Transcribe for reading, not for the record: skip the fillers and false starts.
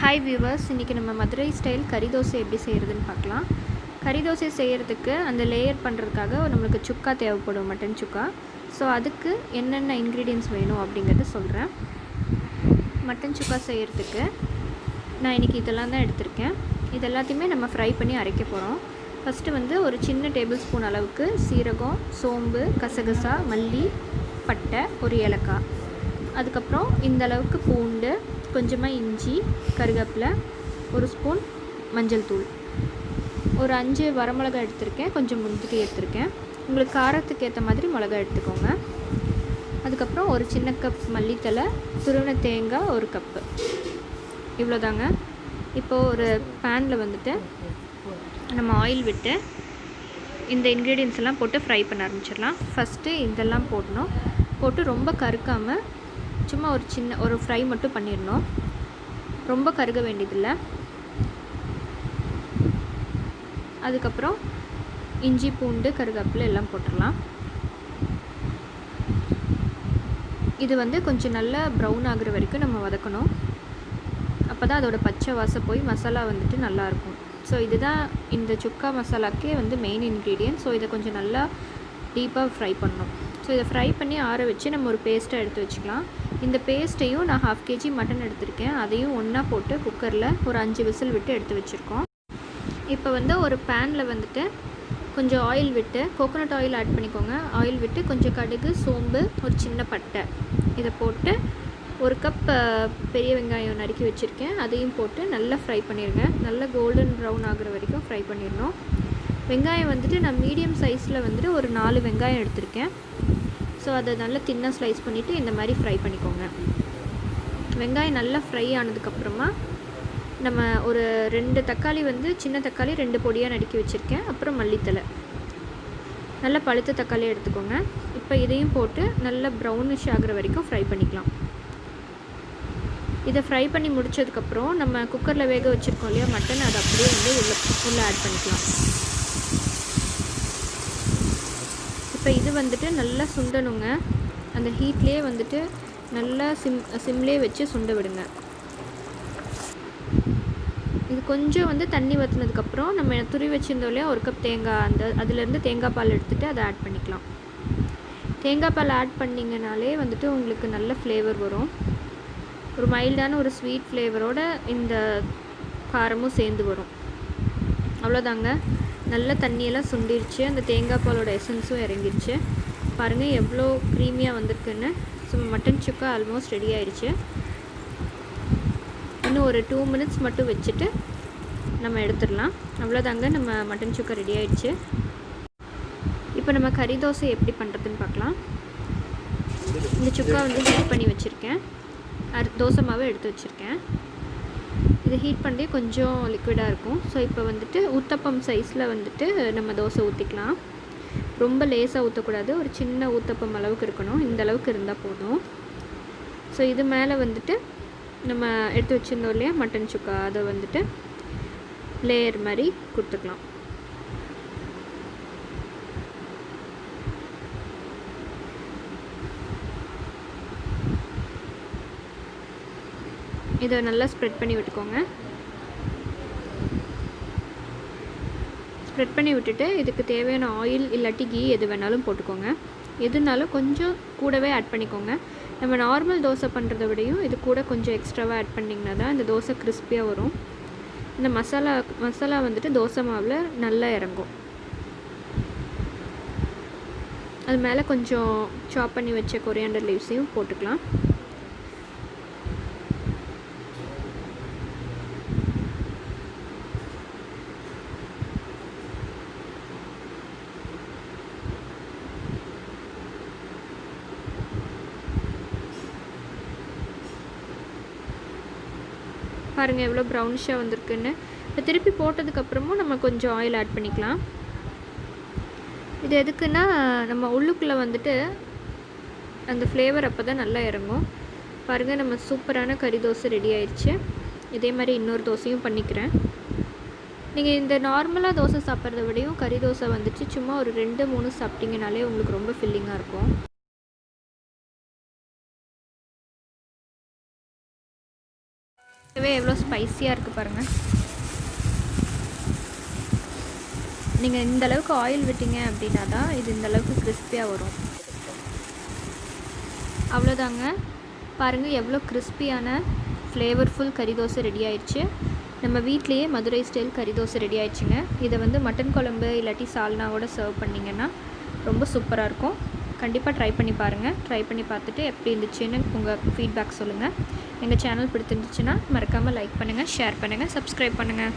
Hi viewers, இன்றைக்கி நம்ம Madurai style கறி தோசை எப்படி செய்கிறதுன்னு பார்க்கலாம். கறி தோசை செய்கிறதுக்கு அந்த லேயர் பண்ணுறதுக்காக நம்மளுக்கு சுக்கா தேவைப்படும், மட்டன் சுக்கா. ஸோ அதுக்கு என்னென்ன இன்க்ரீடியன்ட்ஸ் வேணும் அப்படிங்கிறத சொல்கிறேன். மட்டன் சுக்கா செய்கிறதுக்கு நான் இன்றைக்கி இதெல்லாம் தான் எடுத்திருக்கேன். இது எல்லாத்தையுமே நம்ம ஃப்ரை பண்ணி அரைக்க போகிறோம். ஃபஸ்ட்டு ஒரு சின்ன டேபிள் ஸ்பூன் அளவுக்கு சீரகம், சோம்பு, கசகசா, மல்லி, பட்டை, ஒரு ஏலக்காய், அதுக்கப்புறம் இந்த அளவுக்கு பூண்டு, கொஞ்சமாக இஞ்சி, கருவேப்பிலை, ஒரு ஸ்பூன் மஞ்சள் தூள், ஒரு 5 வரமிளகாய் எடுத்திருக்கேன், கொஞ்சம் முந்திரி எடுத்திருக்கேன். உங்களுக்கு காரத்துக்கு ஏற்ற மாதிரி மிளகா எடுத்துக்கோங்க. அதுக்கப்புறம் ஒரு சின்ன கப் மல்லித்தலை, துருவின தேங்காய் ஒரு கப்பு, இவ்வளோதாங்க. இப்போது ஒரு பேனில் நம்ம ஆயில் விட்டு இந்த இன்க்ரீடியன்ஸ் எல்லாம் போட்டு ஃப்ரை பண்ண ஆரம்பிச்சிடலாம். ஃபஸ்ட்டு இதெல்லாம் போட்டு ரொம்ப கருக்காமல் சும்மா ஒரு ஃப்ரை மட்டும் பண்ணிடணும். ரொம்ப கருக வேண்டியதில்லை. அதுக்கப்புறம் இஞ்சி, பூண்டு, கருவேப்பிலை எல்லாம் போட்டுடலாம். இது கொஞ்சம் நல்லா ப்ரௌன் ஆகுற வரைக்கும் நம்ம வதக்கணும். அப்போ தான் அதோட பச்சை வாசம் போய் மசாலா நல்லாயிருக்கும். ஸோ இதுதான் இந்த சுக்கா மசாலாக்கே மெயின் இன்க்ரீடியன்ட். ஸோ இதை கொஞ்சம் நல்லா டீப்பாக ஃப்ரை பண்ணணும். ஸோ இதை ஃப்ரை பண்ணி ஆற வச்சு நம்ம ஒரு பேஸ்ட்டாக எடுத்து வச்சுக்கலாம். இந்த பேஸ்ட்டையும் நான் 1/2 kg மட்டன் எடுத்திருக்கேன். அதையும் ஒன்றா போட்டு குக்கரில் ஒரு 5 விசில் விட்டு எடுத்து வச்சுருக்கோம். இப்போ ஒரு பேனில் கொஞ்சம் ஆயில் விட்டு, கோகோனட் ஆயில் ஆட் பண்ணிக்கோங்க. ஆயில் விட்டு கொஞ்சம் கடுகு, சோம்பு, ஒரு சின்ன பட்டை இதை போட்டு 1 கப் பெரிய வெங்காயம் நறுக்கி வச்சுருக்கேன். அதையும் போட்டு நல்லா ஃப்ரை பண்ணிடுங்க. நல்லா கோல்டன் ப்ரௌன் ஆகுற வரைக்கும் ஃப்ரை பண்ணிடணும். வெங்காயம் நான் மீடியம் சைஸில் ஒரு 4 வெங்காயம் எடுத்திருக்கேன். ஸோ அதை நல்லா தின்னாக ஸ்லைஸ் பண்ணிவிட்டு இந்த மாதிரி ஃப்ரை பண்ணிக்கோங்க. வெங்காயம் நல்லா ஃப்ரை ஆனதுக்கப்புறமா நம்ம ஒரு 2 தக்காளி சின்ன தக்காளி 2 பொடியாக நறுக்கி வச்சுருக்கேன். அப்புறம் மல்லித்தலை, நல்லா பழுத்த தக்காளி எடுத்துக்கோங்க. இப்போ இதையும் போட்டு நல்லா ப்ரௌனிஷ் ஆகிற வரைக்கும் ஃப்ரை பண்ணிக்கலாம். இதை ஃப்ரை பண்ணி முடித்ததுக்கப்புறம் நம்ம குக்கரில் வேக வச்சுருக்கோம் இல்லையா மட்டன், அதை அப்படியே உள்ளே ஆட் பண்ணிக்கலாம். இப்போ இது நல்லா சுண்டணுங்க. அந்த ஹீட்லேயே நல்லா சிம்லேயே வச்சு சுண்ட விடுங்க. இது கொஞ்சம் தண்ணி வற்றினதுக்கப்புறம் நம்ம துருவி வச்சுருந்தோம் இல்லையா 1 கப் தேங்காய், அதுலேருந்து தேங்காய் பால் எடுத்துகிட்டு அதை ஆட் பண்ணிக்கலாம். தேங்காய் பால் ஆட் பண்ணிங்கனாலே உங்களுக்கு நல்ல ஃப்ளேவர் வரும். ஒரு மைல்டான ஒரு ஸ்வீட் ஃப்ளேவரோட இந்த காரமும் சேர்ந்து வரும். அவ்வளோதாங்க. நல்ல தண்ணியெல்லாம் சுண்டிருச்சு. அந்த தேங்காய் பாலோட எசன்ஸும் இறங்கிருச்சு. பாருங்கள் எவ்வளோ க்ரீமியாக வந்திருக்குன்னு. ஸோ மட்டன் சுக்கா ஆல்மோஸ்ட் ரெடி ஆயிடுச்சு. இன்னும் ஒரு 2 மினிட்ஸ் மட்டும் வச்சுட்டு நம்ம எடுத்துடலாம். அவ்வளோதாங்க, நம்ம மட்டன் சுக்கா ரெடி ஆயிடுச்சு. இப்போ நம்ம கறி தோசை எப்படி பண்ணுறதுன்னு பார்க்கலாம். இந்த சுக்கா ஹீட் பண்ணி வச்சுருக்கேன். தோசை மாவு எடுத்து வச்சுருக்கேன். இது ஹீட் பண்ணி கொஞ்சம் லிக்விடாக இருக்கும். ஸோ இப்போ ஊத்தப்பம் சைஸில் நம்ம தோசை ஊற்றிக்கலாம். ரொம்ப லேசாக ஊற்றக்கூடாது, ஒரு சின்ன ஊத்தப்பம் அளவுக்கு இருக்கணும். இந்த அளவுக்கு இருந்தால் போதும். ஸோ இது மேலே நம்ம எடுத்து வச்சுருந்தோம் இல்லையா மட்டன் சுக்கா, அதை லேயர் மாதிரி கொடுத்துக்கலாம். இதை நல்லா ஸ்ப்ரெட் பண்ணி விட்டுக்கோங்க. ஸ்ப்ரெட் பண்ணி விட்டுட்டு இதுக்கு தேவையான ஆயில் இல்லாட்டி கீ எது வேணாலும் போட்டுக்கோங்க. எதுனாலும் கொஞ்சம் கூடவே ஆட் பண்ணிக்கோங்க. நம்ம நார்மல் தோசை பண்ணுறதை விடையும் இது கூட கொஞ்சம் எக்ஸ்ட்ராவாக ஆட் பண்ணிங்கன்னா தான் இந்த தோசை கிறிஸ்பியாக வரும். இந்த மசாலா தோசை மாவில் நல்லா இறங்கும். அது மேலே கொஞ்சம் சாப் பண்ணி வச்ச கொரியாண்டர் லீவ்ஸையும் போட்டுக்கலாம். பாருங்கள் எவ்வளோ ப்ரௌனிஷாக வந்திருக்குன்னு. இப்போ திருப்பி போட்டதுக்கப்புறமும் நம்ம கொஞ்சம் ஆயில் ஆட் பண்ணிக்கலாம். இது எதுக்குன்னா நம்ம உள்ளுக்குள்ளே அந்த ஃப்ளேவர் அப்போ தான் நல்லா இறங்கும். பாருங்கள், நம்ம சூப்பரான கறி தோசை ரெடி ஆயிடுச்சு. இதே மாதிரி இன்னொரு தோசையும் பண்ணிக்கிறேன். நீங்கள் இந்த நார்மலாக தோசை சாப்பிட்றத விடையும் கறி தோசை சும்மா ஒரு 2-3 சாப்பிட்டிங்கனாலே உங்களுக்கு ரொம்ப ஃபில்லிங்காக இருக்கும். எவ்வளோ ஸ்பைஸியாக இருக்குது பாருங்கள். நீங்கள் இந்த அளவுக்கு ஆயில் விட்டீங்க அப்படின்னா தான் இது இந்த அளவுக்கு கிறிஸ்பியாக வரும். அவ்வளோதாங்க. பாருங்கள் எவ்வளோ கிறிஸ்பியான ஃப்ளேவர்ஃபுல் கறி தோசை ரெடி ஆயிடுச்சு. நம்ம வீட்லேயே மதுரை ஸ்டைல் கறி தோசை ரெடி ஆயிடுச்சுங்க. இதை வந்து மட்டன் குழம்பு இல்லாட்டி சால்னாவோட சர்வ் பண்ணிங்கன்னா ரொம்ப சூப்பராக இருக்கும். கண்டிப்பாக ட்ரை பண்ணி பாருங்கள். ட்ரை பண்ணி பார்த்துட்டு எப்படி இருந்துச்சுன்னு உங்கள் ஃபீட்பேக் சொல்லுங்கள். எங்கள் சேனல் பிடிச்சிருந்துச்சுன்னா மறக்காமல் லைக் பண்ணுங்கள், ஷேர் பண்ணுங்கள், சப்ஸ்கிரைப் பண்ணுங்கள்.